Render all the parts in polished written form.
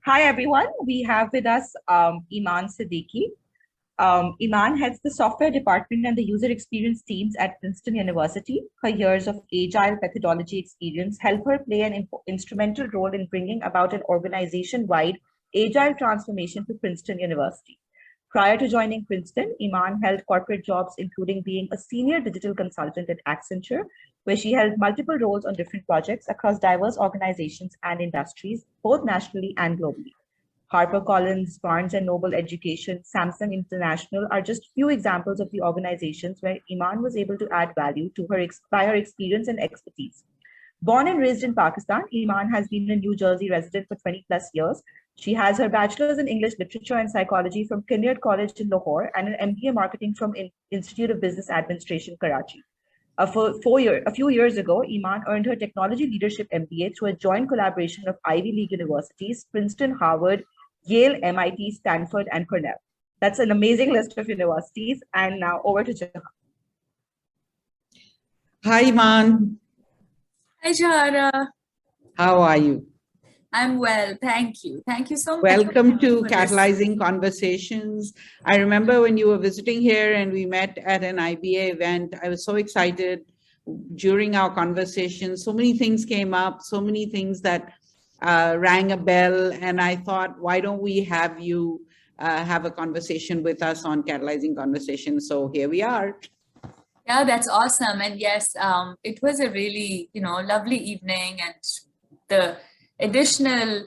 Hi, everyone. We have with us Eemaan Siddiqi. Eemaan heads the software department and the user experience teams at Princeton University. Her years of agile methodology experience help her play an instrumental role in bringing about an organization-wide agile transformation to Princeton University. Prior to joining Princeton, Eemaan held corporate jobs, including being a senior digital consultant at Accenture, where she held multiple roles on different projects across diverse organizations and industries, both nationally and globally. HarperCollins, Barnes& and Noble Education, Samsung International are just few examples of the organizations where Eemaan was able to add value to her by her experience and expertise. Born and raised in Pakistan, Eemaan has been a New Jersey resident for 20 plus years. She has her bachelor's in English literature and psychology from Kinnaird College in Lahore and an MBA marketing from Institute of Business Administration, Karachi. A few years ago, Eemaan earned her technology leadership MBA through a joint collaboration of Ivy League universities, Princeton, Harvard, Yale, MIT, Stanford, and Cornell. That's an amazing list of universities. And now over to Jahan. Hi, Eemaan. Hi, Jahara. How are you? I'm well, thank you. Thank you so much. Welcome to Catalyzing Conversations. I remember when you were visiting here and we met at an IBA event, I was so excited during our conversation. So many things came up, so many things that rang a bell. And I thought, why don't we have you have a conversation with us on Catalyzing Conversations? So here we are. Yeah, that's awesome. And yes, it was a really, lovely evening. And the additional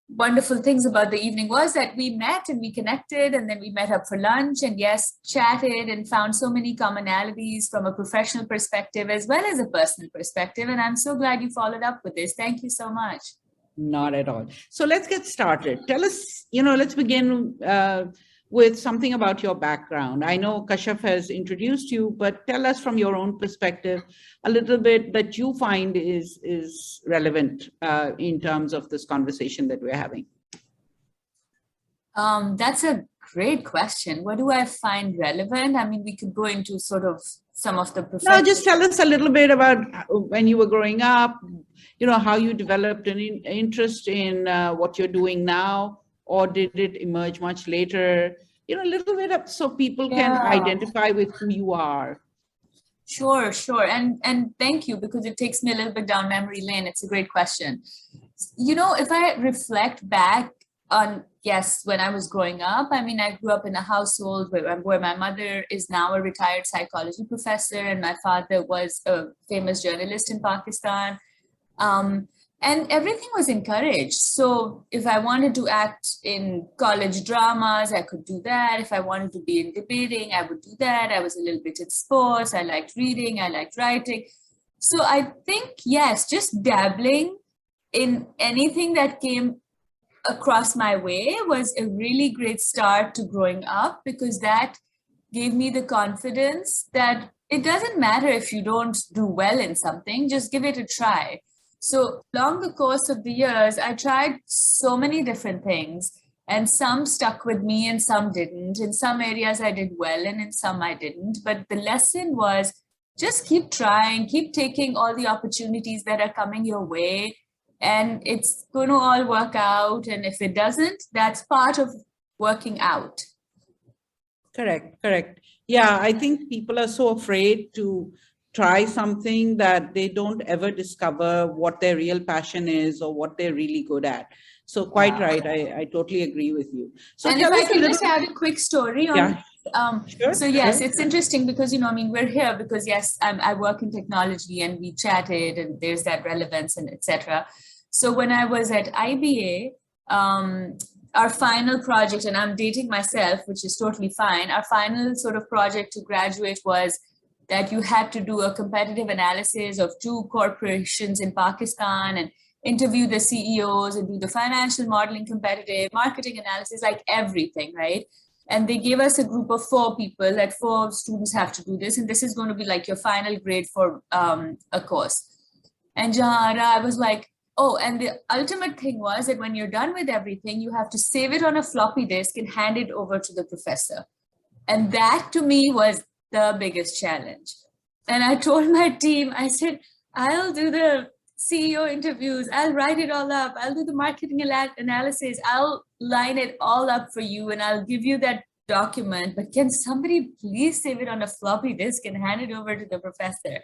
wonderful things about the evening was that we met and we connected, and then we met up for lunch and yes, chatted and found so many commonalities from a professional perspective as well as a personal perspective. And I'm so glad you followed up with this. Thank you so much. Not at all. So let's get started. Tell us, let's begin with something about your background. I know Kashaf has introduced you, but tell us from your own perspective a little bit that you find is relevant in terms of this conversation that we're having. That's a great question. What do I find relevant? I mean, we could go into sort of some of the No, just tell us a little bit about when you were growing up, how you developed an interest in what you're doing now, or did it emerge much later? A little bit up so people can identify with who you are. Sure. And thank you, because it takes me a little bit down memory lane. It's a great question. If I reflect back on, yes, when I was growing up, I mean, I grew up in a household where my mother is now a retired psychology professor and my father was a famous journalist in Pakistan. And everything was encouraged. So if I wanted to act in college dramas, I could do that. If I wanted to be in debating, I would do that. I was a little bit in sports. I liked reading. I liked writing. So I think, yes, just dabbling in anything that came across my way was a really great start to growing up, because that gave me the confidence that it doesn't matter if you don't do well in something, just give it a try. So along the course of the years, I tried so many different things, and some stuck with me and some didn't. In some areas I did well and in some I didn't. But the lesson was just keep trying, keep taking all the opportunities that are coming your way, and it's going to all work out. And if it doesn't, that's part of working out. Correct. Yeah, I think people are so afraid to try something that they don't ever discover what their real passion is or what they're really good at. So quite right. I totally agree with you. So and if I can just add a quick story on Sure, so yes, it's interesting because, we're here because yes, I work in technology and we chatted and there's that relevance and etc. So when I was at IBA, our final project, and I'm dating myself, which is totally fine. Our final sort of project to graduate was that you had to do a competitive analysis of 2 corporations in Pakistan and interview the CEOs and do the financial modeling, competitive marketing analysis, like everything, right? And they gave us a group of 4 people, that 4 students have to do this. And this is going to be like your final grade for a course. And Jahara, I was like, oh, and the ultimate thing was that when you're done with everything, you have to save it on a floppy disk and hand it over to the professor. And that to me was the biggest challenge. And I told my team, I said, I'll do the CEO interviews. I'll write it all up. I'll do the marketing analysis. I'll line it all up for you and I'll give you that document. But can somebody please save it on a floppy disk and hand it over to the professor?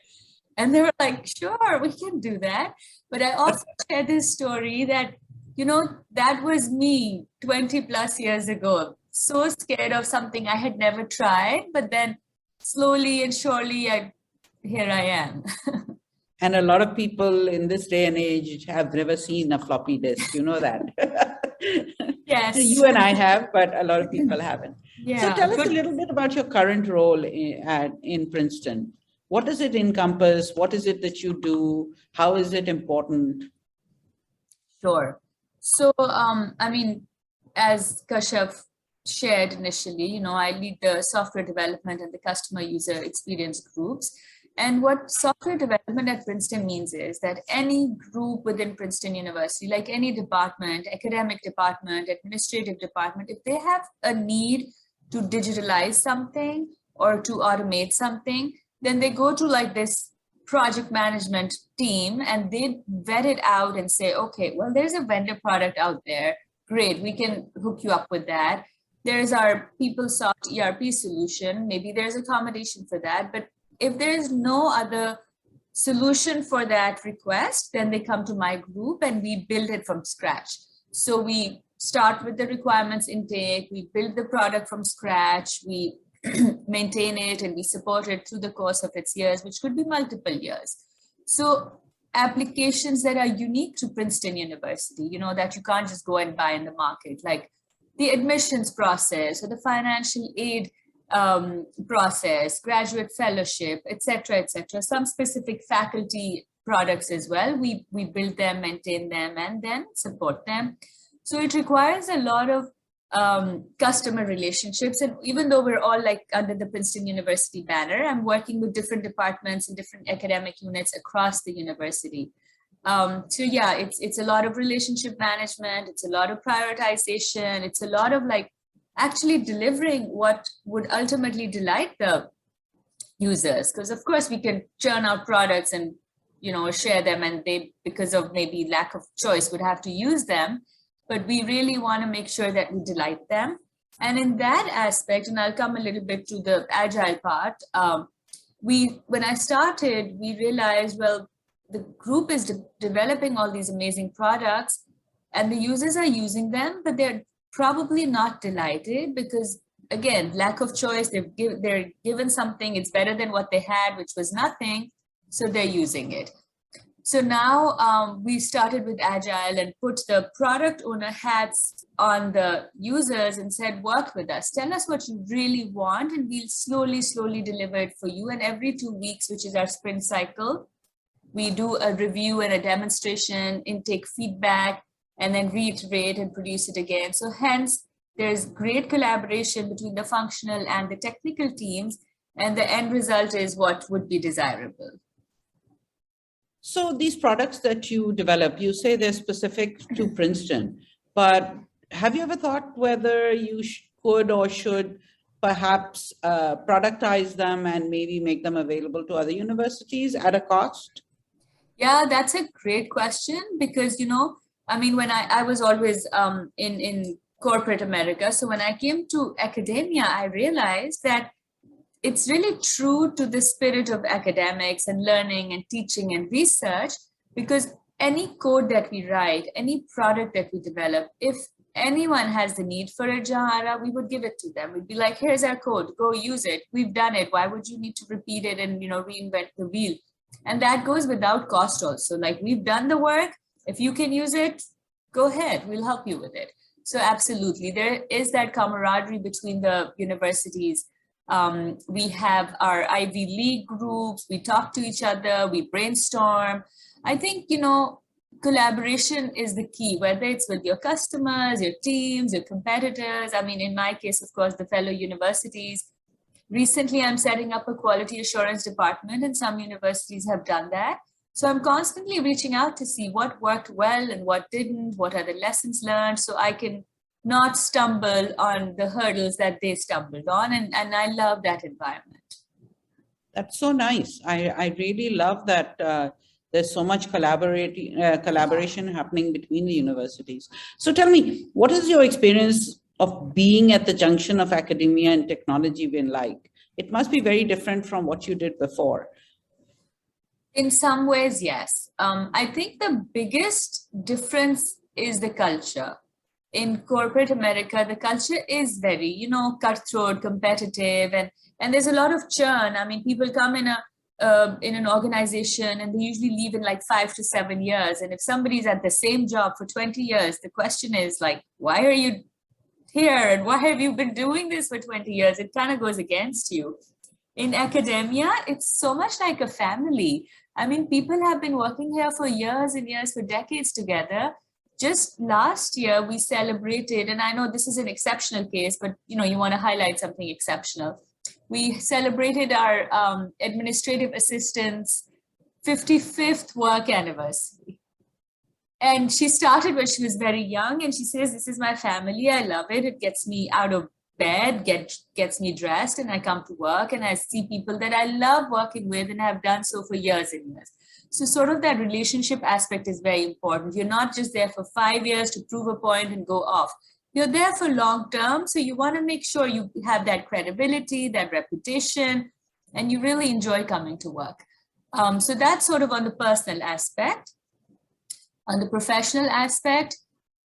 And they were like, sure, we can do that. But I also shared this story that, that was me 20 plus years ago. So scared of something I had never tried, but then slowly and surely, here I am. And a lot of people in this day and age have never seen a floppy disk, you know that. Yes. You and I have, but a lot of people haven't. Yeah. So tell us a little bit about your current role in Princeton. What does it encompass? What is it that you do? How is it important? Sure. So, as Kashyap shared initially, I lead the software development and the customer user experience groups. And what software development at Princeton means is that any group within Princeton University, like any department, academic department, administrative department, if they have a need to digitalize something or to automate something, then they go to like this project management team and they vet it out and say, okay, well, there's a vendor product out there. Great, we can hook you up with that. There's our PeopleSoft ERP solution. Maybe there's accommodation for that. But if there's no other solution for that request, then they come to my group and we build it from scratch. So we start with the requirements intake, we build the product from scratch, we maintain it and we support it through the course of its years, which could be multiple years. So applications that are unique to Princeton University, that you can't just go and buy in the market, like the admissions process or the financial aid process, graduate fellowship, etc., some specific faculty products as well. We build them, maintain them, and then support them. So it requires a lot of customer relationships. And even though we're all like under the Princeton University banner, I'm working with different departments and different academic units across the university. So yeah, it's a lot of relationship management. It's a lot of prioritization. It's a lot of like actually delivering what would ultimately delight the users. Because of course we can churn out products and, share them and they, because of maybe lack of choice, would have to use them. But we really want to make sure that we delight them. And in that aspect, and I'll come a little bit to the agile part, when I started, we realized, well, the group is developing all these amazing products and the users are using them, but they're probably not delighted because, again, lack of choice, they're given something, it's better than what they had, which was nothing, so they're using it. So now we started with Agile and put the product owner hats on the users and said, work with us, tell us what you really want and we'll slowly deliver it for you. And every 2 weeks, which is our sprint cycle, we do a review and a demonstration, intake feedback, and then reiterate and produce it again. So hence, there's great collaboration between the functional and the technical teams, and the end result is what would be desirable. So these products that you develop, you say they're specific to Princeton, but have you ever thought whether you could or should perhaps productize them and maybe make them available to other universities at a cost? Yeah, that's a great question because, when I was always in corporate America. So when I came to academia, I realized that it's really true to the spirit of academics and learning and teaching and research, because any code that we write, any product that we develop, if anyone has the need for it, Jahara, we would give it to them. We'd be like, here's our code, go use it. We've done it. Why would you need to repeat it and, reinvent the wheel? And that goes without cost also. Like, we've done the work. If you can use it, go ahead, we'll help you with it. So absolutely, there is that camaraderie between the universities. We have our Ivy League groups, we talk to each other, we brainstorm. I think, collaboration is the key, whether it's with your customers, your teams, your competitors. In my case, of course, the fellow universities. Recently, I'm setting up a quality assurance department, and some universities have done that. So I'm constantly reaching out to see what worked well and what didn't, what are the lessons learned, so I can not stumble on the hurdles that they stumbled on. And I love that environment. That's so nice. I really love that There's so much collaboration happening between the universities. So tell me, what is your experience of being at the junction of academia and technology been like? It must be very different from what you did before. In some ways, yes. I think the biggest difference is the culture. In corporate America, the culture is very, cutthroat, competitive, and there's a lot of churn. I mean, people come in an organization and they usually leave in like 5 to 7 years. And if somebody's at the same job for 20 years, the question is like, why are you here? And why have you been doing this for 20 years? It kind of goes against you. In academia, it's so much like a family. I mean, people have been working here for years and years, for decades together. Just last year, we celebrated, and I know this is an exceptional case, but you want to highlight something exceptional. We celebrated our administrative assistant's 55th work anniversary. And she started when she was very young, and she says, this is my family. I love it. It gets me out of bed, gets me dressed, and I come to work and I see people that I love working with and have done so for years and years. So sort of that relationship aspect is very important. You're not just there for 5 years to prove a point and go off. You're there for long term. So you want to make sure you have that credibility, that reputation, and you really enjoy coming to work. So that's sort of on the personal aspect. On the professional aspect,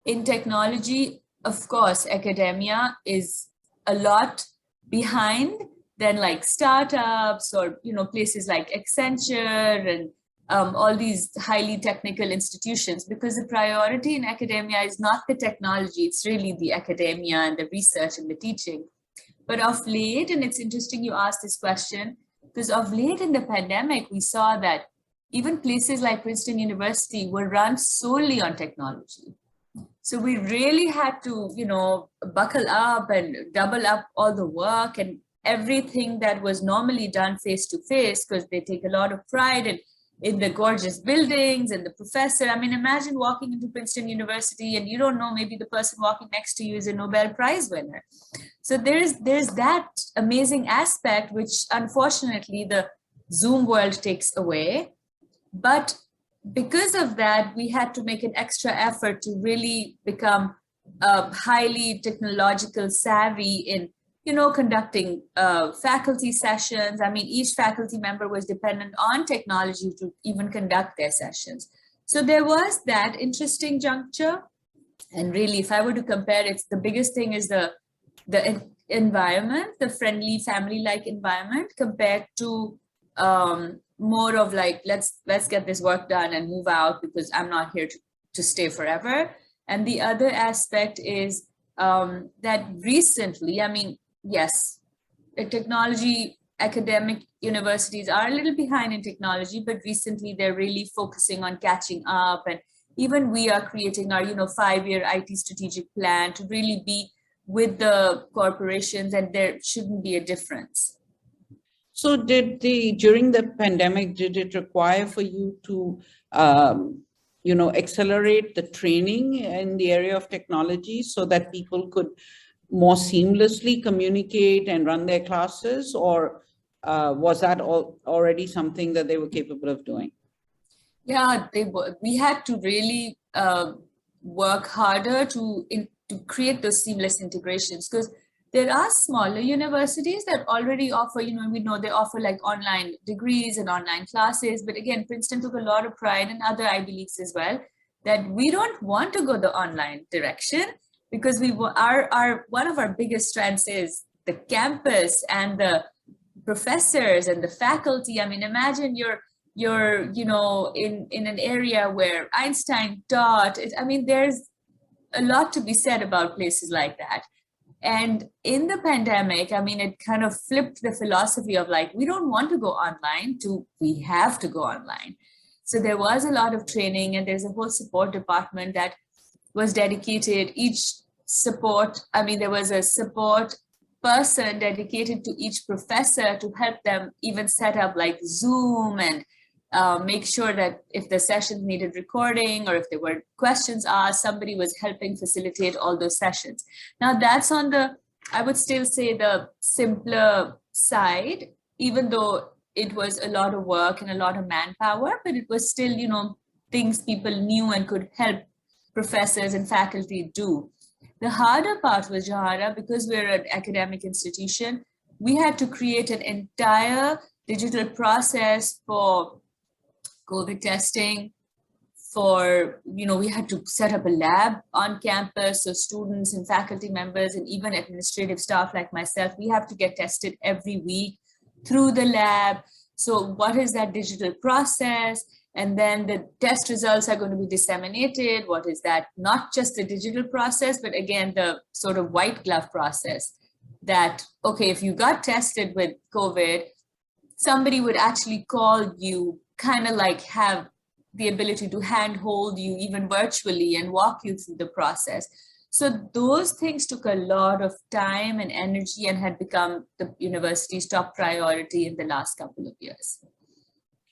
in technology, of course, academia is a lot behind than like startups or, places like Accenture and all these highly technical institutions, because the priority in academia is not the technology, it's really the academia and the research and the teaching. But of late, and it's interesting you asked this question, because of late in the pandemic, we saw that even places like Princeton University were run solely on technology. So we really had to, buckle up and double up all the work and everything that was normally done face-to-face, because they take a lot of pride in the gorgeous buildings and the professor. I mean, imagine walking into Princeton University and you don't know, maybe the person walking next to you is a Nobel Prize winner. So there's that amazing aspect, which unfortunately the Zoom world takes away. But because of that, we had to make an extra effort to really become highly technological savvy in conducting faculty sessions. I mean, each faculty member was dependent on technology to even conduct their sessions. So there was that interesting juncture. And really, if I were to compare it, the biggest thing is the environment, the friendly family-like environment, compared to more of like, let's get this work done and move out because I'm not here to stay forever. And the other aspect is that recently, I mean, yes, technology, academic universities are a little behind in technology, but recently they're really focusing on catching up. And even we are creating our, 5-year IT strategic plan to really be with the corporations, and there shouldn't be a difference. So during the pandemic, did it require for you to, accelerate the training in the area of technology so that people could more seamlessly communicate and run their classes, or was that already something that they were capable of doing? Yeah, we had to really work harder to create those seamless integrations, because there are smaller universities that already offer, we know they offer like online degrees and online classes. But again, Princeton took a lot of pride, and other Ivy Leagues as well, that we don't want to go the online direction, because one of our biggest strengths is the campus and the professors and the faculty. I mean, imagine you're in an area where Einstein taught. I mean, there's a lot to be said about places like that. And in the pandemic, I mean, it kind of flipped the philosophy of like, we don't want to go online to we have to go online. So there was a lot of training, and there's a whole support department that was dedicated. There was a support person dedicated to each professor to help them even set up like Zoom and make sure that if the sessions needed recording or if there were questions asked, somebody was helping facilitate all those sessions. Now that's on I would still say the simpler side, even though it was a lot of work and a lot of manpower, but it was still, things people knew and could help professors and faculty do. The harder part was, Jahara, because we're an academic institution, we had to create an entire digital process for COVID testing, we had to set up a lab on campus, so students and faculty members and even administrative staff like myself, we have to get tested every week through the lab. So what is that digital process? And then the test results are going to be disseminated. What is that? Not just the digital process, but again, the sort of white glove process that, okay, if you got tested with COVID, somebody would actually call you, kind of like have the ability to handhold you even virtually and walk you through the process. So those things took a lot of time and energy and had become the university's top priority in the last couple of years.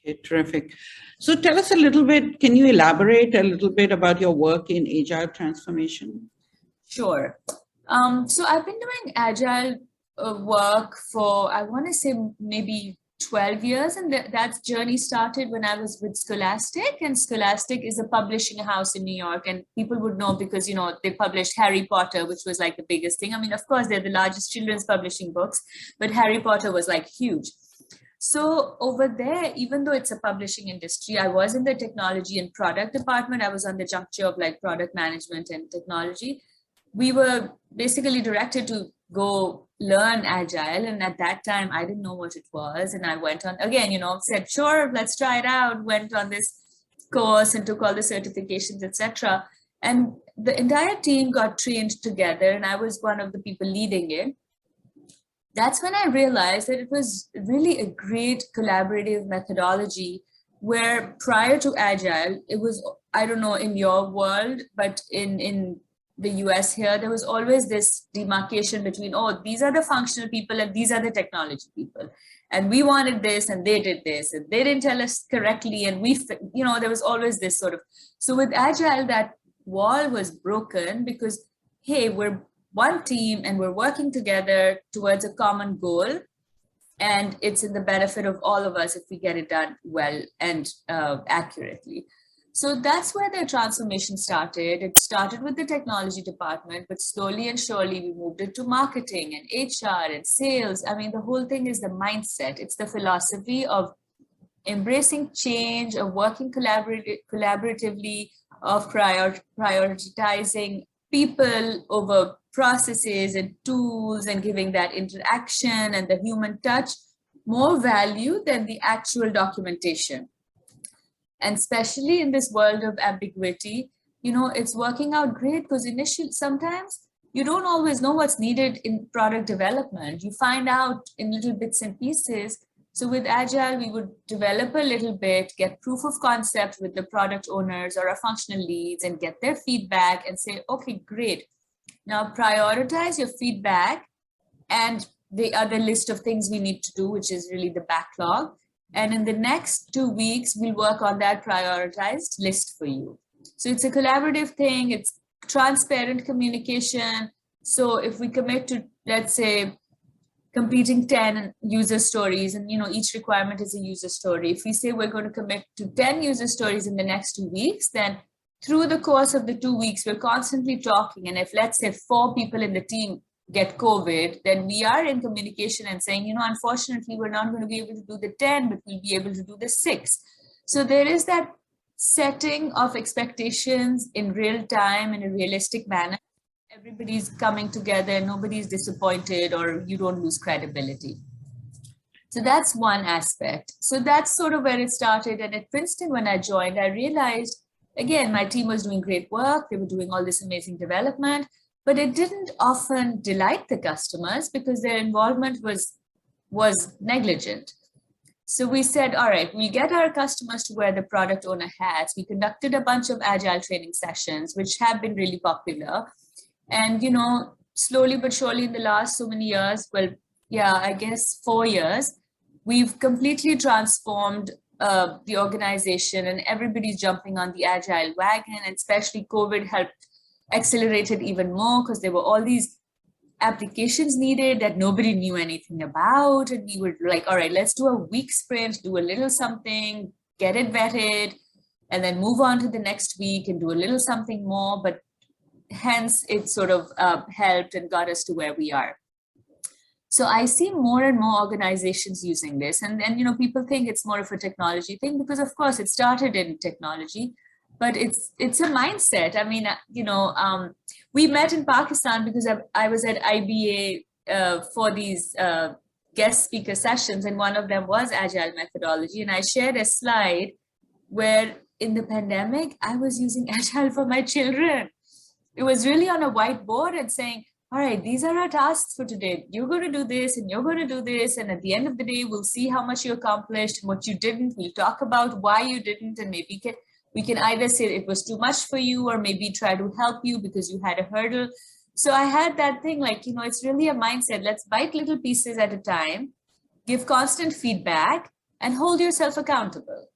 Okay, terrific. So tell us a little bit, can you elaborate a little bit about your work in agile transformation? Sure. So I've been doing agile work for, I want to say maybe 12 years, and that journey started when I was with Scholastic, and Scholastic is a publishing house in New York, and people would know because, they published Harry Potter, which was like the biggest thing. I mean, of course, they're the largest children's publishing books, but Harry Potter was like huge. So over there, even though it's a publishing industry, I was in the technology and product department. I was on the juncture of like product management and technology. We were basically directed to go learn agile, and at that time I didn't know what it was, and I went on again, said sure, let's try it out, went on this course and took all the certifications, etc. And the entire team got trained together, and I was one of the people leading it. That's when I realized that it was really a great collaborative methodology, where prior to agile, it was, I don't know in your world, but in the US here, there was always this demarcation between, oh, these are the functional people and these are the technology people. And we wanted this and they did this and they didn't tell us correctly. And there was always this sort of, so with agile, that wall was broken because, hey, we're one team and we're working together towards a common goal. And it's in the benefit of all of us if we get it done well and accurately. So that's where the transformation started. It started with the technology department, but slowly and surely we moved it to marketing and HR and sales. I mean, the whole thing is the mindset. It's the philosophy of embracing change, of working collaboratively, of prioritizing people over processes and tools, and giving that interaction and the human touch more value than the actual documentation. And especially in this world of ambiguity, it's working out great because initially, sometimes you don't always know what's needed in product development. You find out in little bits and pieces. So with Agile, we would develop a little bit, get proof of concept with the product owners or our functional leads and get their feedback and say, okay, great. Now prioritize your feedback and the other list of things we need to do, which is really the backlog. And in the next 2 weeks, we'll work on that prioritized list for you. So it's a collaborative thing. It's transparent communication. So if we commit to, let's say, completing 10 user stories, and each requirement is a user story. If we say we're going to commit to 10 user stories in the next 2 weeks, then through the course of the 2 weeks, we're constantly talking. And if, let's say, 4 people in the team get COVID, then we are in communication and saying, unfortunately, we're not going to be able to do the 10, but we'll be able to do the 6. So there is that setting of expectations in real time in a realistic manner. Everybody's coming together, nobody's disappointed, or you don't lose credibility. So that's one aspect. So that's sort of where it started. And at Princeton, when I joined, I realized, again, my team was doing great work. They were doing all this amazing development, but it didn't often delight the customers because their involvement was negligent. So we said, all right, we get our customers to wear the product owner hats. We conducted a bunch of agile training sessions, which have been really popular. And, slowly but surely in the last so many years, well, yeah, I guess 4 years, we've completely transformed the organization, and everybody's jumping on the agile wagon, and especially COVID helped accelerate it even more because there were all these applications needed that nobody knew anything about. And we were like, all right, let's do a week sprint, do a little something, get it vetted, and then move on to the next week and do a little something more. But hence it sort of helped and got us to where we are. So I see more and more organizations using this. And then, people think it's more of a technology thing because of course it started in technology, but it's a mindset. I mean, we met in Pakistan because I was at IBA for these guest speaker sessions, and one of them was agile methodology. And I shared a slide where in the pandemic, I was using agile for my children. It was really on a whiteboard and saying, all right, these are our tasks for today. You're going to do this and you're going to do this. And at the end of the day, we'll see how much you accomplished and what you didn't. We'll talk about why you didn't, and maybe we can either say it was too much for you or maybe try to help you because you had a hurdle. So I had that thing like, it's really a mindset. Let's bite little pieces at a time, give constant feedback, and hold yourself accountable.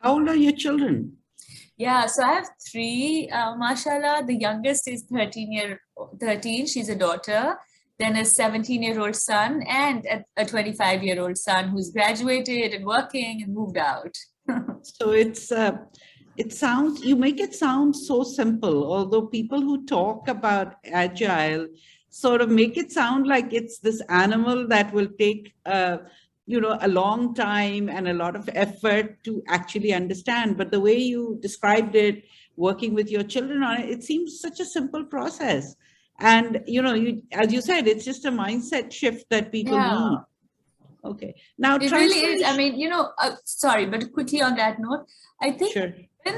How old are your children? Yeah, so I have three, mashallah. The youngest is 13, she's a daughter, then a 17-year-old son, and a 25-year-old son who's graduated and working and moved out. So you make it sound so simple, although people who talk about agile sort of make it sound like it's this animal that will take a long time and a lot of effort to actually understand. But the way you described it, working with your children on it, it seems such a simple process. And, as you said, it's just a mindset shift that people need. Okay. Now, it really is. I mean, sorry, but quickly on that note, I think sure.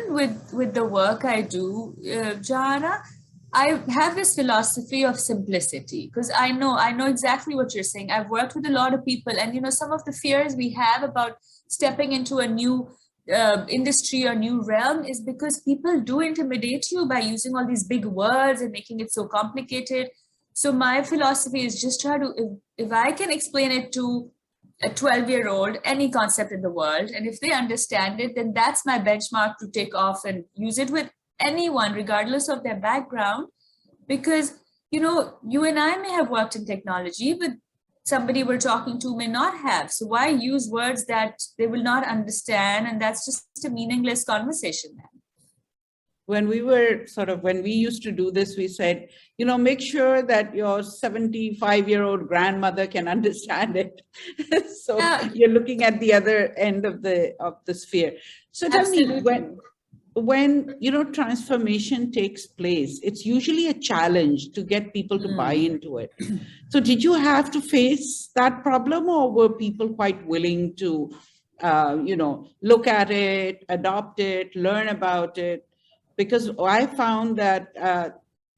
with the work I do, Joanna, I have this philosophy of simplicity because I know exactly what you're saying. I've worked with a lot of people, and some of the fears we have about stepping into a new industry or new realm is because people do intimidate you by using all these big words and making it so complicated. So my philosophy is just try to, if I can explain it to a 12-year-old, any concept in the world, and if they understand it, then that's my benchmark to take off and use it with anyone, regardless of their background. Because, you and I may have worked in technology, but somebody we're talking to may not have. So why use words that they will not understand? And that's just a meaningless conversation then. When we used to do this, we said, make sure that your 75-year-old grandmother can understand it. So you're looking at the other end of the sphere. So tell me, when transformation takes place, it's usually a challenge to get people to buy into it. So did you have to face that problem, or were people quite willing to look at it, adopt it, learn about it? Because I found that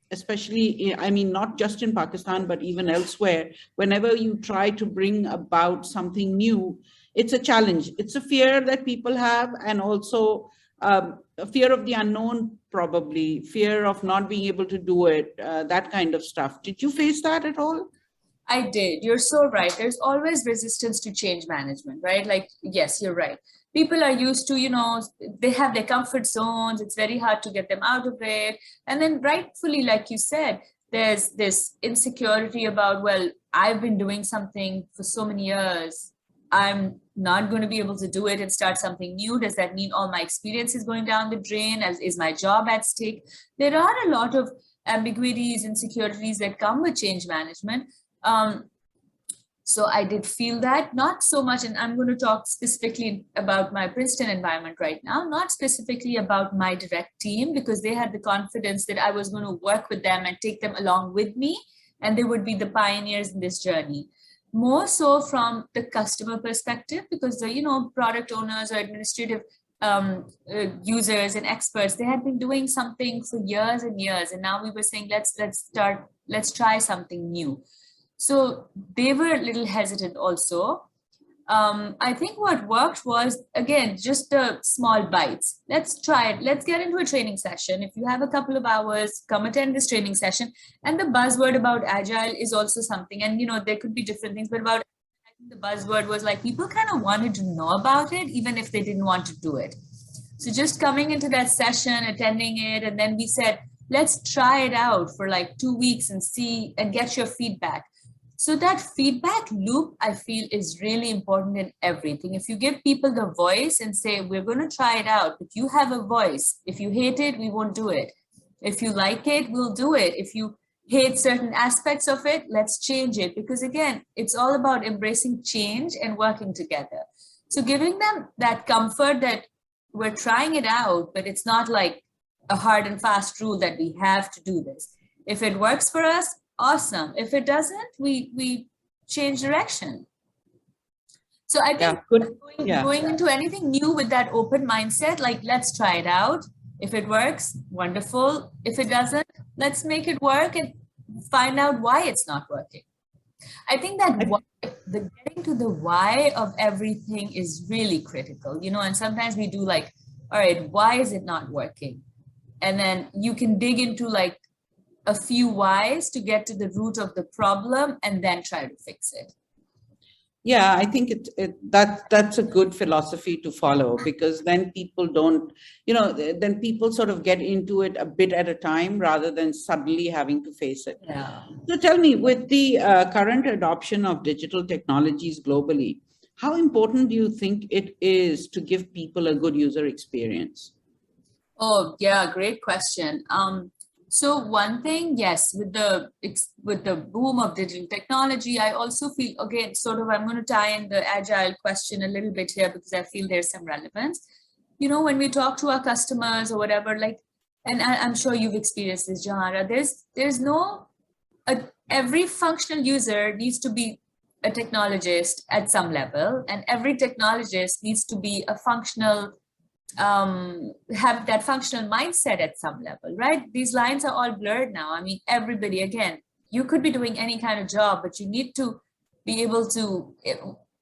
especially, not just in Pakistan, but even elsewhere, whenever you try to bring about something new, it's a challenge. It's a fear that people have, and also a fear of the unknown, probably fear of not being able to do it, that kind of stuff. Did you face that at all? I did. You're so right. There's always resistance to change management, right? Like, yes, you're right. People are used to, they have their comfort zones. It's very hard to get them out of it. And then rightfully, like you said, there's this insecurity about, well, I've been doing something for so many years. I'm not going to be able to do it and start something new. Does that mean all my experience is going down the drain? Is my job at stake? There are a lot of ambiguities, insecurities that come with change management. So I did feel that, not so much, and I'm going to talk specifically about my Princeton environment right now, not specifically about my direct team, because they had the confidence that I was going to work with them and take them along with me, and they would be the pioneers in this journey. More so from the customer perspective, because the product owners or administrative users and experts, they had been doing something for years and years, and now we were saying let's try something new. So they were a little hesitant also. I think what worked was, again, just the small bites. Let's try it. Let's get into a training session. If you have a couple of hours, come attend this training session. And the buzzword about agile is also something. And, there could be different things, but I think the buzzword was like people kind of wanted to know about it, even if they didn't want to do it. So just coming into that session, attending it, and then we said, let's try it out for like 2 weeks and see and get your feedback. So that feedback loop, I feel, is really important in everything. If you give people the voice and say, we're going to try it out, but you have a voice. If you hate it, we won't do it. If you like it, we'll do it. If you hate certain aspects of it, let's change it. Because again, it's all about embracing change and working together. So giving them that comfort that we're trying it out, but it's not like a hard and fast rule that we have to do this. If it works for us, awesome. If it doesn't, we change direction. So I think going into anything new with that open mindset, like let's try it out. If it works, wonderful. If it doesn't, let's make it work and find out why it's not working. I think that the getting to the why of everything is really critical, you know, and sometimes we do like, all right, why is it not working? And then you can dig into like a few whys to get to the root of the problem and then try to fix it. Yeah, I think that's a good philosophy to follow, because then people don't, you know, then people sort of get into it a bit at a time rather than suddenly having to face it. Yeah. So tell me, with the current adoption of digital technologies globally, how important do you think it is to give people a good user experience? Oh, yeah, great question. So one thing, yes, with the boom of digital technology, I also feel, again, sort of, I'm going to tie in the agile question a little bit here because I feel there's some relevance. You know, when we talk to our customers or whatever, like, and I'm sure you've experienced this, Jahara, every functional user needs to be a technologist at some level, and every technologist needs to be a functional have that functional mindset at some level, right? These lines are all blurred now. I mean, everybody, again, you could be doing any kind of job, but you need to be able to,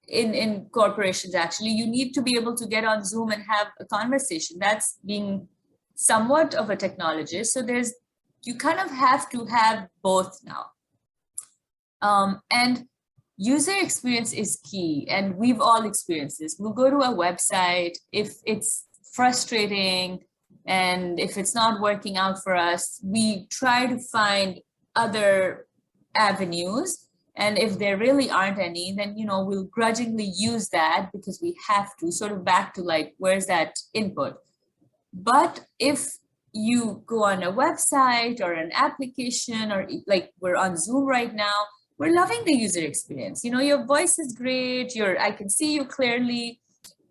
in corporations, actually, you need to be able to get on Zoom and have a conversation. That's being somewhat of a technologist. So you kind of have to have both now. And user experience is key, and we've all experienced this. We'll go to a website, if it's frustrating and if it's not working out for us, we try to find other avenues, and if there really aren't any, then, you know, we'll grudgingly use that because we have to, sort of back to like, where's that input? But if you go on a website or an application, or like we're on Zoom right now, we're loving the user experience. You know, your voice is great, I can see you clearly.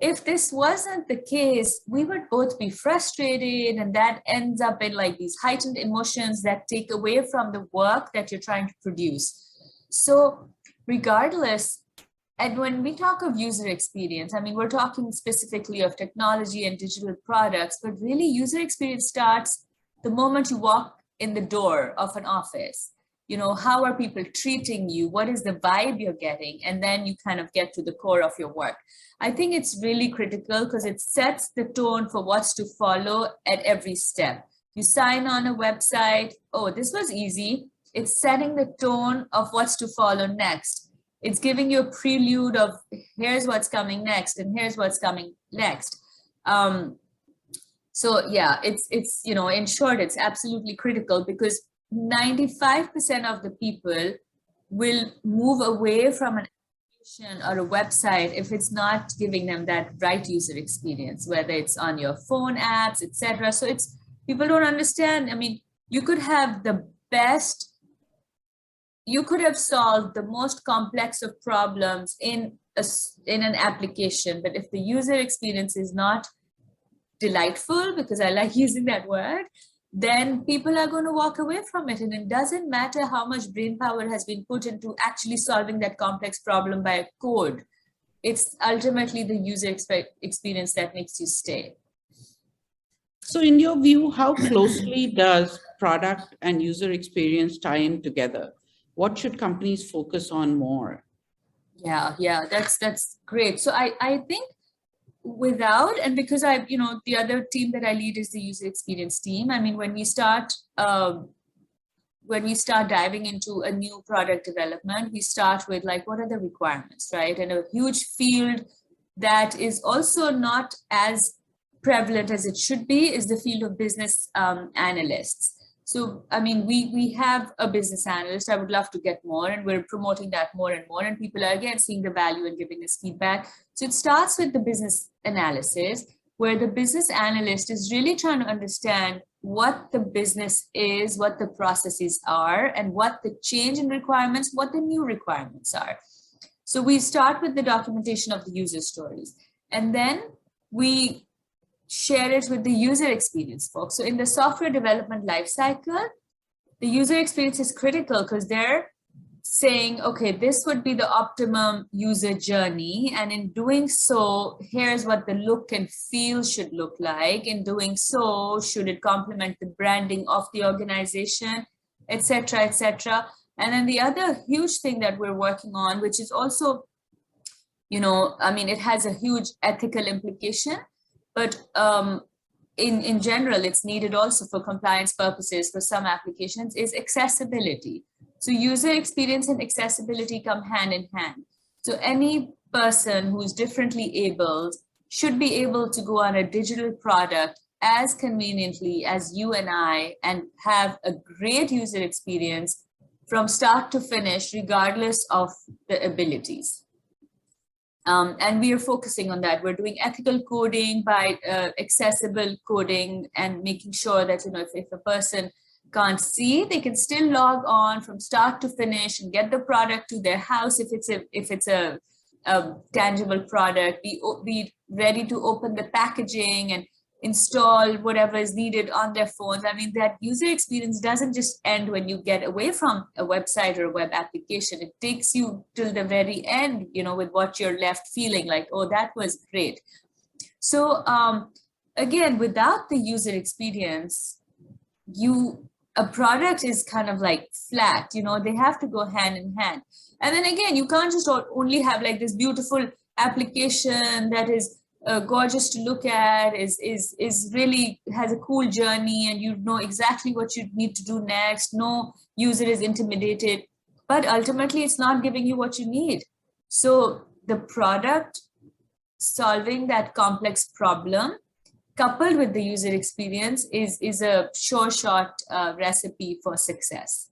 If this wasn't the case, we would both be frustrated, and that ends up in like these heightened emotions that take away from the work that you're trying to produce. So regardless, and when we talk of user experience, I mean, we're talking specifically of technology and digital products, but really user experience starts the moment you walk in the door of an office. You know, how are people treating you? What is the vibe you're getting? And then you kind of get to the core of your work. I think it's really critical because it sets the tone for what's to follow at every step. You sign on a website, oh, this was easy. It's setting the tone of what's to follow next. It's giving you a prelude of here's what's coming next and here's what's coming next. So yeah, it's, you know, in short, it's absolutely critical because 95% of the people will move away from an application or a website if it's not giving them that right user experience, whether it's on your phone apps, etc. So it's, people don't understand. I mean, you could have the best, you could have solved the most complex of problems in an application, but if the user experience is not delightful, because I like using that word, then people are going to walk away from it. And it doesn't matter how much brain power has been put into actually solving that complex problem by a code. It's ultimately the user experience that makes you stay. So in your view, how closely does product and user experience tie in together? What should companies focus on more? Yeah, that's great. So I think without, and because I, you know, the other team that I lead is the user experience team. I mean, when we start diving into a new product development, we start with like, what are the requirements, right? And a huge field that is also not as prevalent as it should be is the field of business analysts. So, I mean, we have a business analyst. I would love to get more, and we're promoting that more and more. And people are again seeing the value and giving us feedback. So it starts with the business analysis, where the business analyst is really trying to understand what the business is, what the processes are, and what the change in requirements, what the new requirements are. So we start with the documentation of the user stories, and then we share it with the user experience folks. So in the software development lifecycle, the user experience is critical because they're saying, okay, this would be the optimum user journey. And in doing so, here's what the look and feel should look like. In doing so, should it complement the branding of the organization, et cetera, et cetera. And then the other huge thing that we're working on, which is also, you know, I mean, it has a huge ethical implication, but in general, it's needed also for compliance purposes for some applications, is accessibility. So user experience and accessibility come hand in hand. So any person who's differently abled should be able to go on a digital product as conveniently as you and I and have a great user experience from start to finish, regardless of the abilities. And we are focusing on that. We're doing ethical coding by accessible coding and making sure that, you know, if a person can't see, they can still log on from start to finish and get the product to their house if it's a tangible product. Be ready to open the packaging and install whatever is needed on their phones. I mean, that user experience doesn't just end when you get away from a website or a web application. It takes you till the very end, you know, with what you're left feeling like, oh, that was great. So again, without the user experience, a product is kind of like flat, you know, they have to go hand in hand. And then again, you can't just only have like this beautiful application that is gorgeous to look at, is really has a cool journey, and you know exactly what you need to do next. No user is intimidated, but ultimately it's not giving you what you need. So the product solving that complex problem coupled with the user experience is a sure shot recipe for success.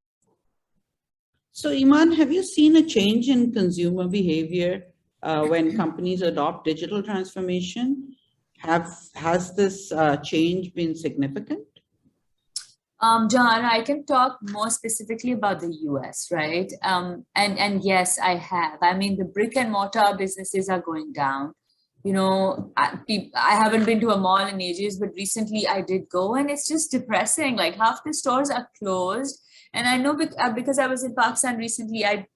So Eemaan, have you seen a change in consumer behavior when companies adopt digital transformation? Has this change been significant? John, I can talk more specifically about the US, right? And yes, I have. I mean, the brick and mortar businesses are going down. You know, I haven't been to a mall in ages, but recently I did go, and it's just depressing. Like half the stores are closed. And I know because I was in Pakistan recently, I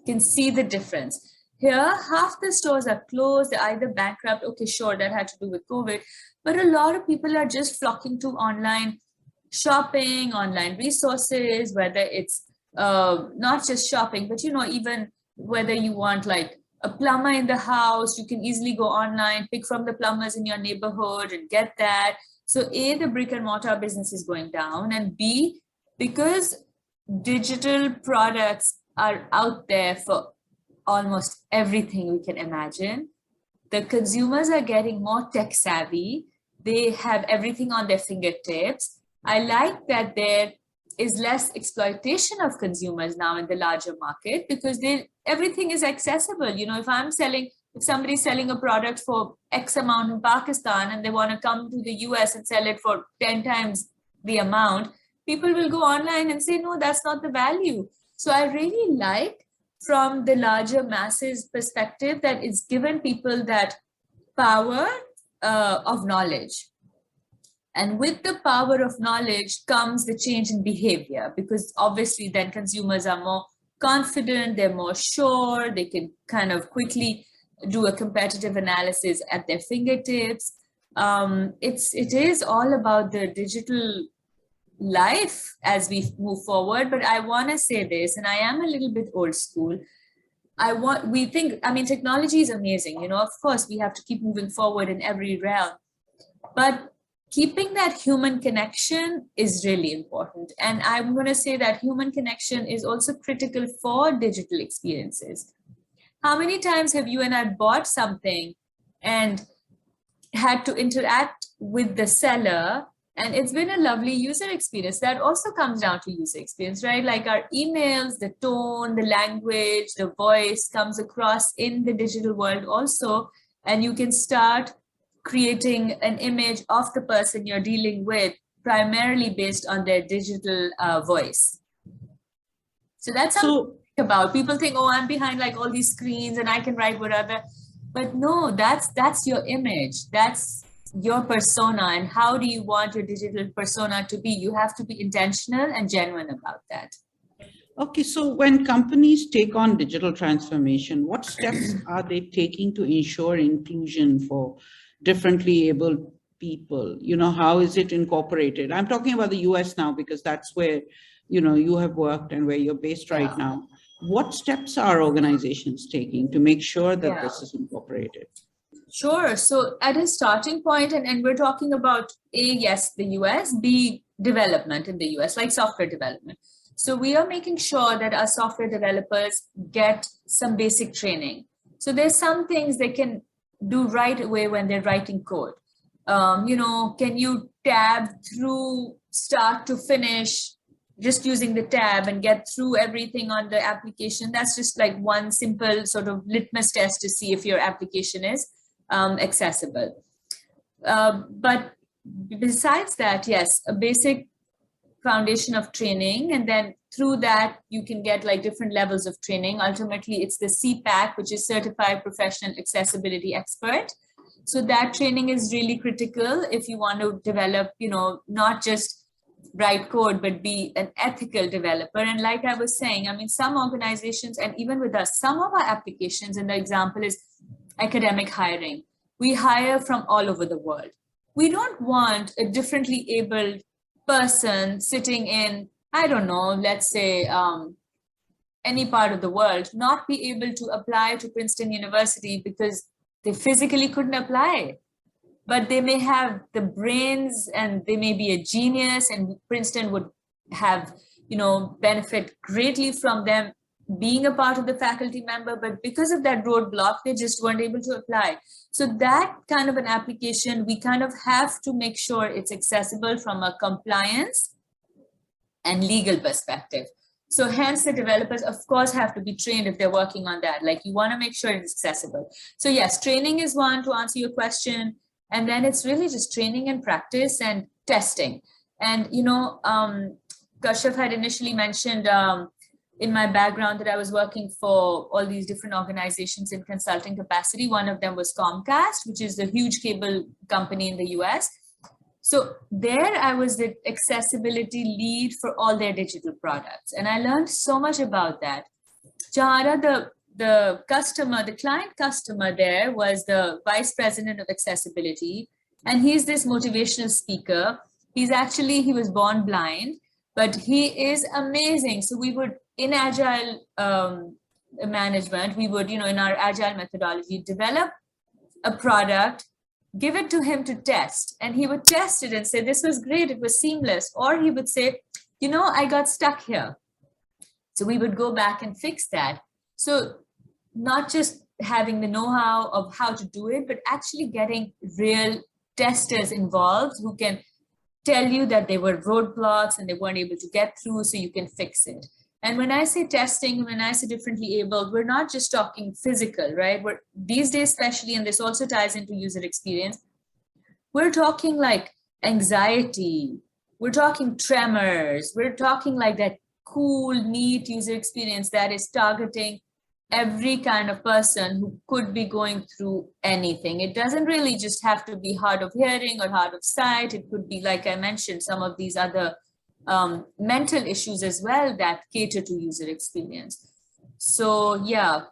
can see the difference. Here, half the stores are closed, they're either bankrupt. Okay, sure, that had to do with COVID. But a lot of people are just flocking to online shopping, online resources, whether it's not just shopping, but, you know, even whether you want like a plumber in the house, you can easily go online, pick from the plumbers in your neighborhood and get that. So A, the brick and mortar business is going down, and B, because digital products are out there for almost everything we can imagine, the consumers are getting more tech savvy. They have everything on their fingertips. I like that there is less exploitation of consumers now in the larger market because everything is accessible. You know, if somebody's selling a product for X amount in Pakistan and they want to come to the US and sell it for 10 times the amount, people will go online and say, no, that's not the value. So I really like, from the larger masses perspective, that it's given people that power of knowledge. And with the power of knowledge comes the change in behavior, because obviously then consumers are more confident, they're more sure, they can kind of quickly do a competitive analysis at their fingertips. It is all about the digital life as we move forward. But I want to say this, and I am a little bit old school. Technology is amazing. You know, of course, we have to keep moving forward in every realm, but keeping that human connection is really important. And I'm going to say that human connection is also critical for digital experiences. How many times have you and I bought something and had to interact with the seller And it's been a lovely user experience. That also comes down to user experience, right? Like our emails, the tone, the language, the voice comes across in the digital world also. And you can start creating an image of the person you're dealing with primarily based on their digital voice. So that's something to think about. People think, oh, I'm behind like all these screens and I can write whatever. But no, that's your image. That's your persona. And how do you want your digital persona to be? You have to be intentional and genuine about that. Okay, so when companies take on digital transformation, what steps are they taking to ensure inclusion for differently abled people? You know, how is it incorporated? I'm talking about the US now because that's where, you know, you have worked and where you're based right now. What steps are organizations taking to make sure that this is incorporated? Sure. So at a starting point, and we're talking about A, yes, the US, B, development in the US, like software development. So we are making sure that our software developers get some basic training. So there's some things they can do right away when they're writing code. You know, can you tab through start to finish just using the tab and get through everything on the application? That's just like one simple sort of litmus test to see if your application is accessible. But besides that, yes, a basic foundation of training, and then through that you can get like different levels of training. Ultimately, it's the CPAC, which is Certified Professional Accessibility Expert. So that training is really critical if you want to develop, you know, not just write code, but be an ethical developer. And like I was saying, I mean, some organizations, and even with us, some of our applications, and the example is academic hiring. We hire from all over the world. We don't want a differently abled person sitting in, I don't know, let's say any part of the world, not be able to apply to Princeton University because they physically couldn't apply. But they may have the brains and they may be a genius, and Princeton would have, you know, benefit greatly from them being a part of the faculty member, but because of that roadblock, they just weren't able to apply. So that kind of an application, we kind of have to make sure it's accessible from a compliance and legal perspective. So hence the developers, of course, have to be trained if they're working on that. Like you want to make sure it's accessible. So yes, training is one to answer your question. And then it's really just training and practice and testing. And, you know, Kashyap had initially mentioned in my background that I was working for all these different organizations in consulting capacity. One of them was Comcast, which is a huge cable company in the US. So there I was the accessibility lead for all their digital products. And I learned so much about that. Jahara, the customer, the client customer there was the vice president of accessibility. And he's this motivational speaker. He was born blind, but he is amazing. So we would, in agile management, we would, you know, in our agile methodology, develop a product, give it to him to test. And he would test it and say, this was great, it was seamless. Or he would say, you know, I got stuck here. So we would go back and fix that. So not just having the know-how of how to do it, but actually getting real testers involved who can tell you that there were roadblocks and they weren't able to get through, so you can fix it. And when I say testing, when I say differently abled, we're not just talking physical, right? We're these days, especially, and this also ties into user experience, we're talking like anxiety, we're talking tremors, we're talking like that cool, neat user experience that is targeting every kind of person who could be going through anything. It doesn't really just have to be hard of hearing or hard of sight. It could be, like I mentioned, some of these other mental issues as well that cater to user experience. So yeah,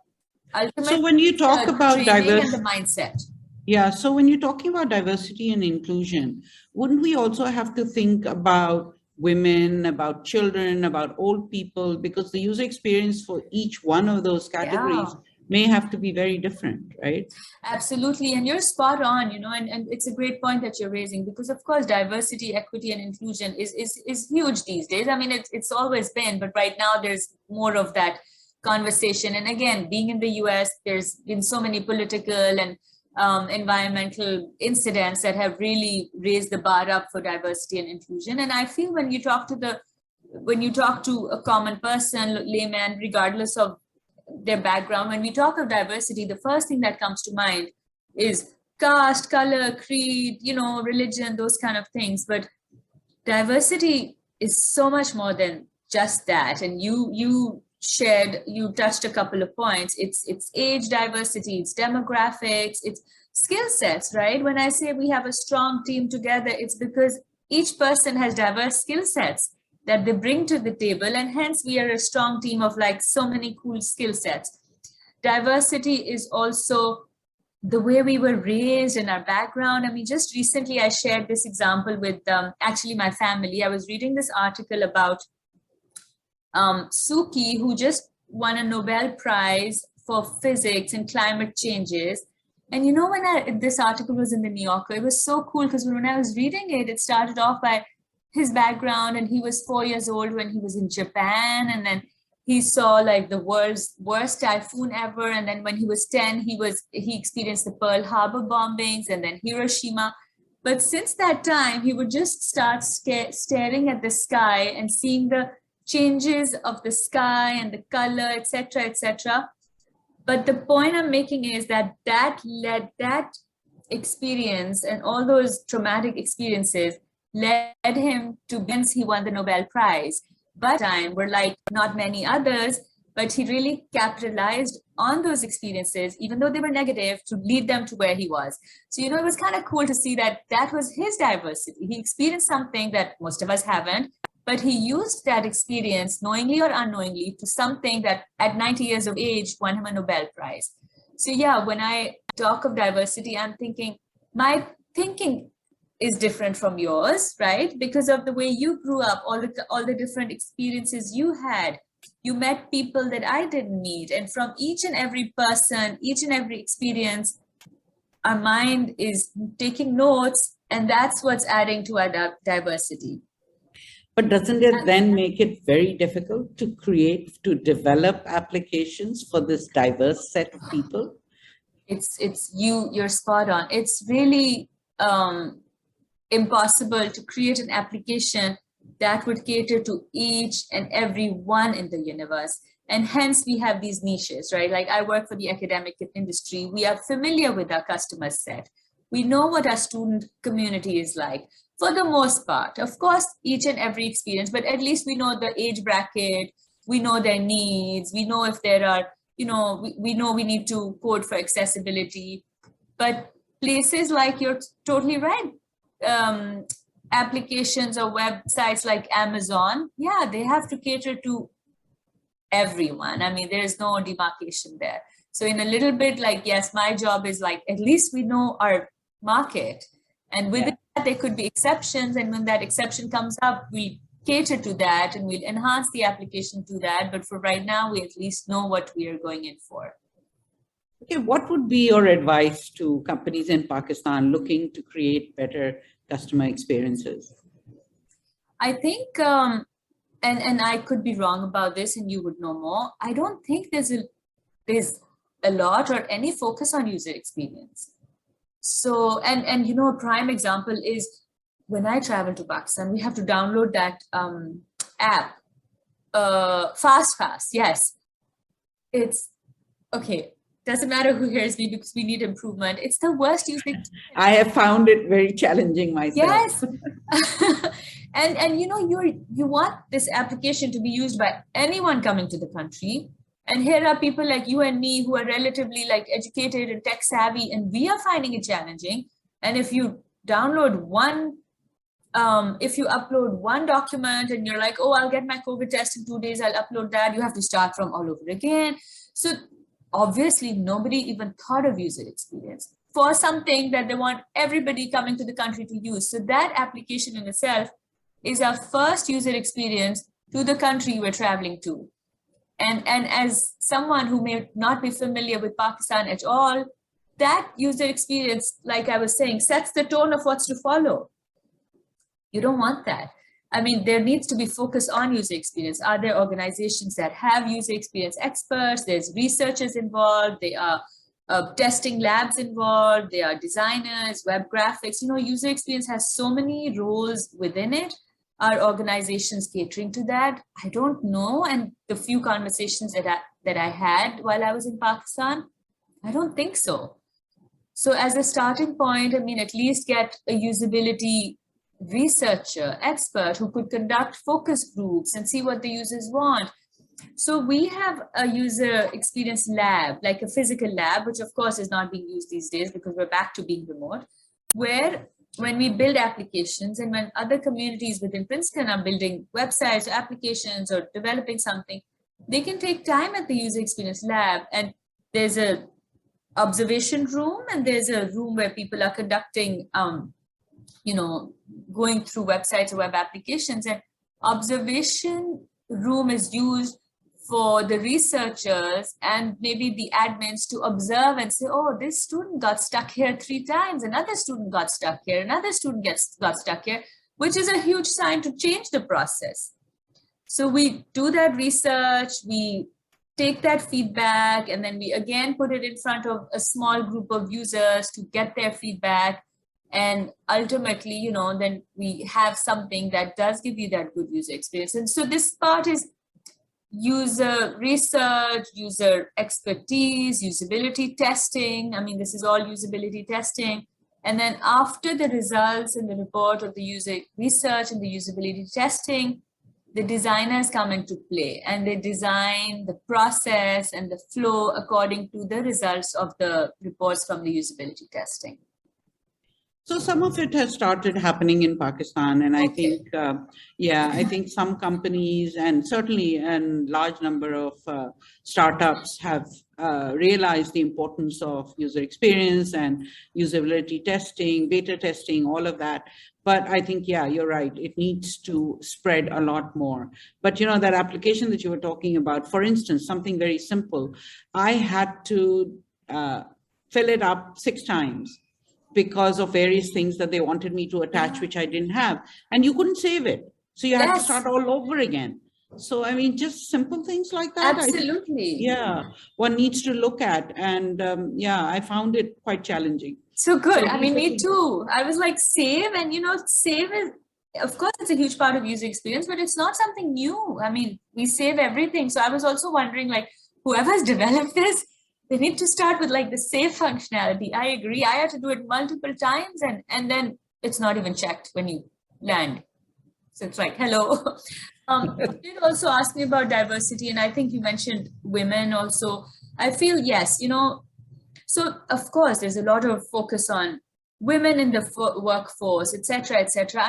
ultimately, so when you talk about diversity and the mindset. Yeah, so when you're talking about diversity and inclusion, wouldn't we also have to think about women, about children, about old people, because the user experience for each one of those categories may have to be very different, right? Absolutely. And you're spot on, you know, and it's a great point that you're raising, because of course, diversity, equity, and inclusion is huge these days. I mean, it's always been, but right now there's more of that conversation. And again, being in the US, there's been so many political and environmental incidents that have really raised the bar up for diversity and inclusion. And I feel when you talk to a common person, layman, regardless of their background, when we talk of diversity, the first thing that comes to mind is caste, color, creed, religion, those kind of things. But diversity is so much more than just that. And you touched a couple of points. It's age diversity, it's demographics, it's skill sets, right? When I say we have a strong team together, it's because each person has diverse skill sets that they bring to the table, and hence we are a strong team of like so many cool skill sets. Diversity is also the way we were raised in our background. I mean, just recently I shared this example with actually my family. I was reading this article about Suki, who just won a Nobel Prize for physics and climate changes. And when this article was in the New Yorker, it was so cool because when I was reading it, it started off by his background, and he was 4 years old when he was in Japan, and then he saw like the world's worst typhoon ever. And then when he was 10, he experienced the Pearl Harbor bombings and then Hiroshima. But since that time, he would just start staring at the sky and seeing the changes of the sky and the color, etc., etc. But the point I'm making is that experience and all those traumatic experiences led him to, hence he won the Nobel Prize. But time were like not many others, but he really capitalized on those experiences, even though they were negative, to lead them to where he was. So, it was kind of cool to see that was his diversity. He experienced something that most of us haven't, but he used that experience, knowingly or unknowingly, to something that at 90 years of age won him a Nobel Prize. So yeah, when I talk of diversity, I'm thinking, my thinking is different from yours, right? Because of the way you grew up, all the different experiences you had. You met people that I didn't meet. And from each and every person, each and every experience, our mind is taking notes, and that's what's adding to our diversity. But doesn't it then make it very difficult to develop applications for this diverse set of people? You're spot on. It's really impossible to create an application that would cater to each and every one in the universe. And hence we have these niches, right? Like I work for the academic industry. We are familiar with our customer set. We know what our student community is like. For the most part, of course, each and every experience, but at least we know the age bracket, we know their needs, we know if there are, we know we need to code for accessibility. But places like, you're totally right, applications or websites like Amazon, yeah, they have to cater to everyone. I mean, there's no demarcation there. So in a little bit, like, yes, my job is like, at least we know our market. And within that, there could be exceptions. And when that exception comes up, we cater to that and we'll enhance the application to that. But for right now, we at least know what we are going in for. Okay, what would be your advice to companies in Pakistan looking to create better customer experiences? I think, and I could be wrong about this and you would know more, I don't think there's a lot or any focus on user experience. So, and a prime example is when I travel to Pakistan, we have to download that app, Fast, yes. It's, okay, doesn't matter who hears me because we need improvement. It's the worst user experience. I have found it very challenging myself. Yes. and you want this application to be used by anyone coming to the country. And here are people like you and me who are relatively like educated and tech savvy, and we are finding it challenging. And if you download if you upload one document and you're like, oh, I'll get my COVID test in 2 days, I'll upload that, you have to start from all over again. So obviously nobody even thought of user experience for something that they want everybody coming to the country to use. So that application in itself is our first user experience to the country we're traveling to. And as someone who may not be familiar with Pakistan at all, that user experience, like I was saying, sets the tone of what's to follow. You don't want that. I mean, there needs to be focus on user experience. Are there organizations that have user experience experts? There's researchers involved. They are testing labs involved, there are designers, web graphics, user experience has so many roles within it. Are organizations catering to that? I don't know. And the few conversations that I had while I was in Pakistan, I don't think so. So as a starting point, at least get a usability researcher, expert who could conduct focus groups and see what the users want. So we have a user experience lab, like a physical lab, which of course is not being used these days because we're back to being remote, where when we build applications and when other communities within Princeton are building websites or applications or developing something, they can take time at the user experience lab, and there's a observation room and there's a room where people are conducting, going through websites or web applications, and observation room is used for the researchers and maybe the admins to observe and say, oh, this student got stuck here 3 times, another student got stuck here, another student got stuck here, which is a huge sign to change the process. So we do that research, we take that feedback, and then we again put it in front of a small group of users to get their feedback. And ultimately, then we have something that does give you that good user experience. And so this part is user research, user expertise, usability testing. This is all usability testing. And then after the results and the report of the user research and the usability testing, the designers come into play and they design the process and the flow according to the results of the reports from the usability testing. So some of it has started happening in Pakistan, and I think, I think some companies and certainly a large number of startups have realized the importance of user experience and usability testing, beta testing, all of that. But I think, you're right. It needs to spread a lot more. But, that application that you were talking about, for instance, something very simple, I had to fill it up 6 times because of various things that they wanted me to attach, which I didn't have. And you couldn't save it. So you had to start all over again. So, just simple things like that. Absolutely. One needs to look at. And I found it quite challenging. So good. Me too. I was like, save, and save is, of course, it's a huge part of user experience, but it's not something new. We save everything. So I was also wondering, like, whoever's developed this, they need to start with like the save functionality. I agree. I had to do it multiple times, and then it's not even checked when you land. So it's like, hello. You did also ask me about diversity, and I think you mentioned women also. I feel, yes, so of course there's a lot of focus on women in the workforce, etc., etc.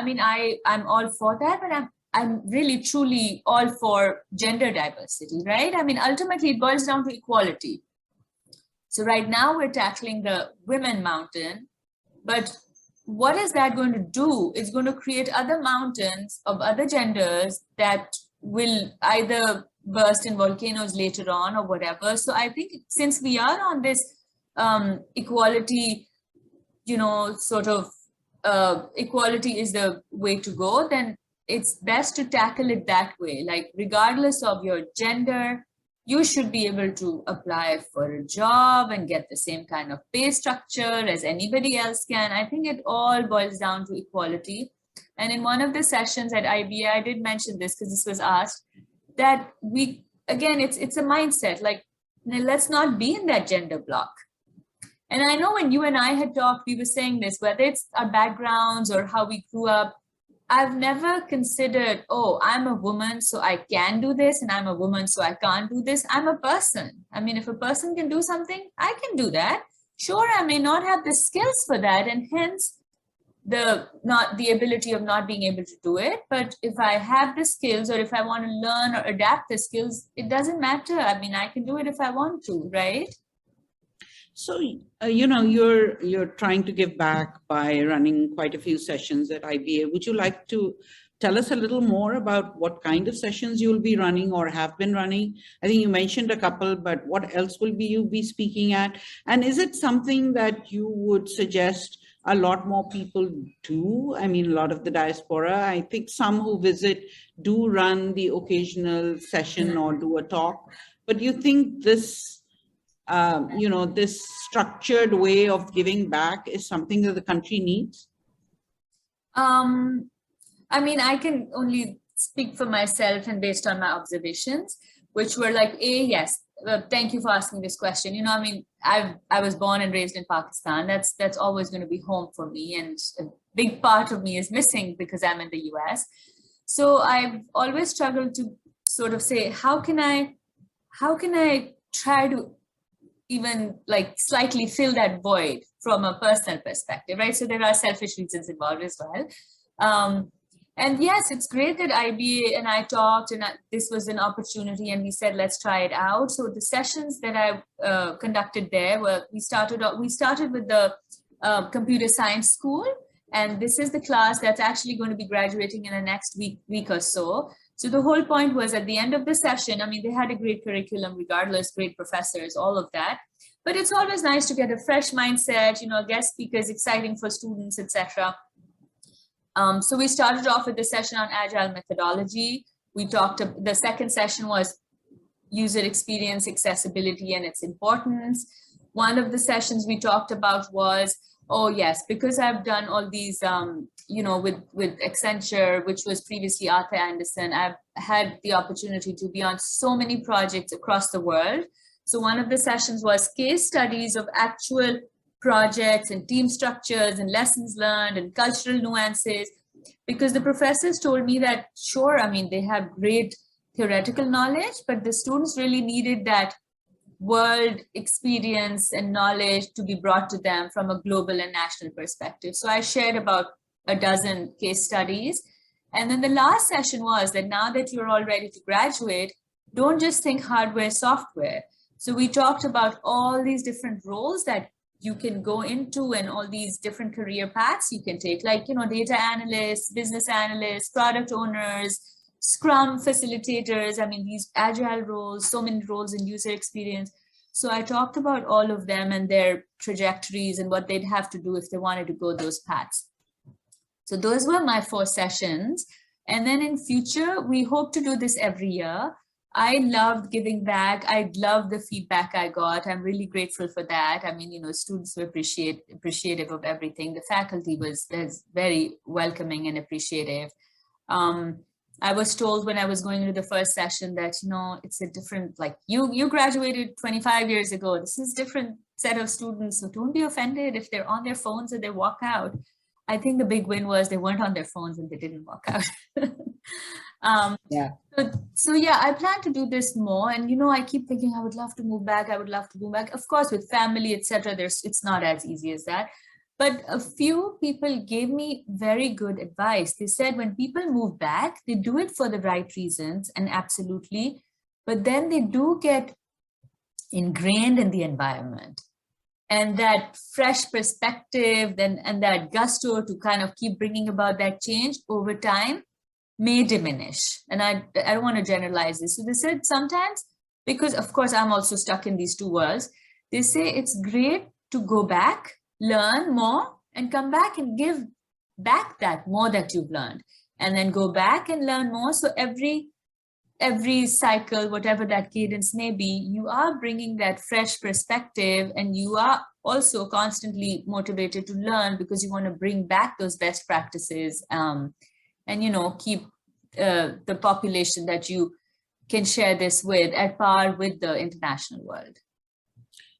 I'm all for that, but I'm really truly all for gender diversity, right? Ultimately it boils down to equality. So right now we're tackling the women mountain, but what is that going to do? It's going to create other mountains of other genders that will either burst in volcanoes later on or whatever. So I think since we are on this equality, equality is the way to go, then it's best to tackle it that way. Like, regardless of your gender, you should be able to apply for a job and get the same kind of pay structure as anybody else can. I think it all boils down to equality. And in one of the sessions at IBA, I did mention this because this was asked, that it's a mindset, like, let's not be in that gender block. And I know when you and I had talked, we were saying this, whether it's our backgrounds or how we grew up, I've never considered, oh, I'm a woman, so I can do this, and I'm a woman, so I can't do this. I'm a person. If a person can do something, I can do that. Sure, I may not have the skills for that, and hence the ability of not being able to do it. But if I have the skills, or if I want to learn or adapt the skills, it doesn't matter. I can do it if I want to, right? So, you're trying to give back by running quite a few sessions at IBA. Would you like to tell us a little more about what kind of sessions you'll be running or have been running? I think you mentioned a couple, but what else will you be speaking at? And is it something that you would suggest a lot more people do? A lot of the diaspora, I think some who visit do run the occasional session or do a talk, but do you think this this structured way of giving back is something that the country needs? I mean, I can only speak for myself and based on my observations, which were like, yes, thank you for asking this question. I mean, I was born and raised in Pakistan. That's always going to be home for me. And a big part of me is missing because I'm in the US. So I've always struggled to sort of say, how can I try to even like slightly fill that void from a personal perspective, right? So there are selfish reasons involved as well. And yes, it's great that IBA and I talked, and this was an opportunity, and we said, let's try it out. So the sessions that I conducted there were, we started with the computer science school, and this is the class that's actually going to be graduating in the next week or so. So the whole point was at the end of the session, I mean, they had a great curriculum regardless, great professors, all of that. But it's always nice to get a fresh mindset, guest speakers, exciting for students, etc. So we started off with the session on agile methodology. The second session was user experience, accessibility, and its importance. One of the sessions we talked about was, oh yes, because I've done all these, with Accenture, which was previously Arthur Andersen, I've had the opportunity to be on so many projects across the world. So one of the sessions was case studies of actual projects and team structures and lessons learned and cultural nuances, because the professors told me that, sure, I mean, they have great theoretical knowledge, but the students really needed that world experience and knowledge to be brought to them from a global and national perspective. So I shared about a dozen case studies. And then the last session was that now that you're all ready to graduate, don't just think hardware, software. So we talked about all these different roles that you can go into and all these different career paths you can take, like, data analysts, business analysts, product owners, Scrum facilitators. I mean, these agile roles, so many roles in user experience. So I talked about all of them and their trajectories and what they'd have to do if they wanted to go those paths. So those were my 4 sessions. And then in future, we hope to do this every year. I loved giving back. I love the feedback I got. I'm really grateful for that. I mean, students were appreciative of everything. The faculty was very welcoming and appreciative. I was told when I was going into the first session that, it's a different, like you graduated 25 years ago. This is a different set of students. So don't be offended if they're on their phones and they walk out. I think the big win was they weren't on their phones and they didn't walk out. Yeah. So yeah, I plan to do this more. And, I keep thinking I would love to move back. I would love to move back. Of course, with family, etc., it's not as easy as that. But a few people gave me very good advice. They said when people move back, they do it for the right reasons, and absolutely, but then they do get ingrained in the environment. And that fresh perspective and that gusto to kind of keep bringing about that change over time may diminish. And I don't want to generalize this. So they said sometimes, because of course I'm also stuck in these two worlds, they say it's great to go back, learn more, and come back and give back that more that you've learned, and then go back and learn more. So every cycle, whatever that cadence may be, you are bringing that fresh perspective, and you are also constantly motivated to learn because you want to bring back those best practices, and keep the population that you can share this with at par with the international world.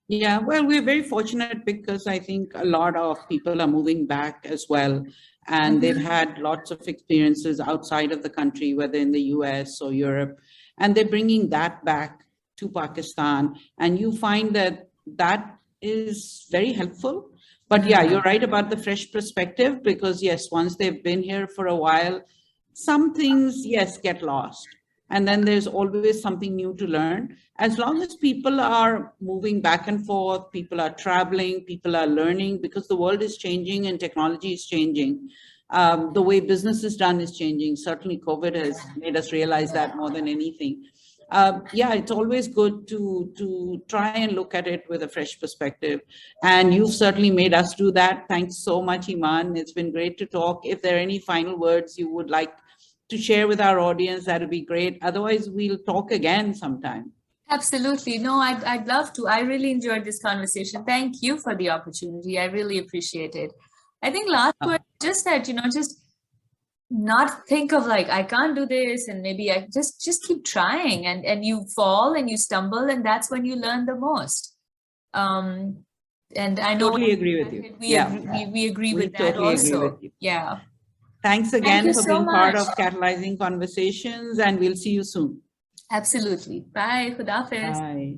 Yeah, well, we're very fortunate because I think a lot of people are moving back as well, and they've had lots of experiences outside of the country, whether in the US or Europe, and they're bringing that back to Pakistan. And you find that that is very helpful. But yeah, you're right about the fresh perspective, because yes, once they've been here for a while, some things, yes, get lost. And then there's always something new to learn. As long as people are moving back and forth, people are traveling, people are learning, because the world is changing and technology is changing. The way business is done is changing. Certainly COVID has made us realize that more than anything. Yeah, it's always good to try and look at it with a fresh perspective. And you've certainly made us do that. Thanks so much, Eemaan. It's been great to talk. If there are any final words you would like to share with our audience, that would be great. Otherwise, we'll talk again sometime. Absolutely. No, I'd love to. I really enjoyed this conversation. Thank you for the opportunity. I really appreciate it. I think last word, just that, just not think of like, I can't do this, and maybe I just keep trying, and you fall and you stumble, and that's when you learn the most. And I know Totally agree with you. we agree with that totally also. agree with you. Yeah. Thanks again you for so being part of much. Catalyzing Conversations, and we'll see you soon. Absolutely. Bye. Khudafiz. Bye.